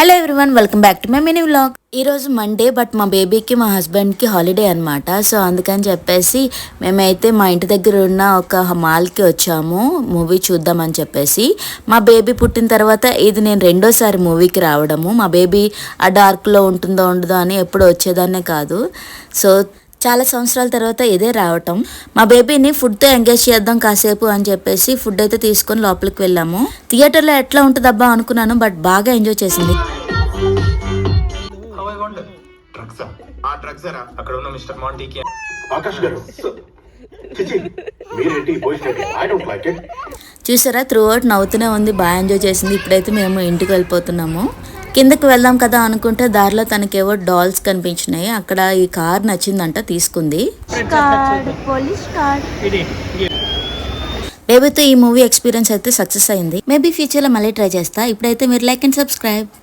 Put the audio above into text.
Hello everyone, welcome back to my mini vlog. ఈరోజు Monday, but మా బేబీకి మా హస్బెండ్కి హాలిడే అనమాట. సో అందుకని చెప్పేసి మేమైతే మా ఇంటి దగ్గర ఉన్న ఒక మాల్కి వచ్చాము మూవీ చూద్దామని చెప్పేసి. మా బేబీ పుట్టిన తర్వాత ఇది నేను రెండోసారి మూవీకి రావడము. మా బేబీ ఆ డార్క్లో ఉంటుందో ఉండదో అని ఎప్పుడు వచ్చేదాన్నే కాదు. సో చాలా సంవత్సరాల తర్వాత ఇదే రావటం. మా బేబీని ఫుడ్తో ఎంగేజ్ చేద్దాం కాసేపు అని చెప్పేసి ఫుడ్ అయితే తీసుకొని లోపలికి వెళ్ళాము. థియేటర్లో ఎట్లా ఉంటుందబ్బా అనుకున్నాను, బట్ బాగా ఎంజాయ్ చేసింది. చూసారా, త్రూ అవుట్ నవ్వుతూనే ఉంది, బాగా ఎంజాయ్ చేసింది. ఇప్పుడైతే మేము ఇంటికి వెళ్ళిపోతున్నాము. కిందకి వెళ్దాం కదా అనుకుంటే దారిలో తనకేవో డాల్స్ కనిపించినాయి. అక్కడ ఈ కార్ నచ్చిందంట, తీసుకుంది. బేబీతో ఈ మూవీ ఎక్స్పీరియన్స్ అయితే సక్సెస్ అయింది. మేబీ ఫ్యూచర్లో మళ్ళీ ట్రై చేస్తా. ఇప్పుడైతే మీరు లైక్ అండ్ సబ్స్క్రైబ్.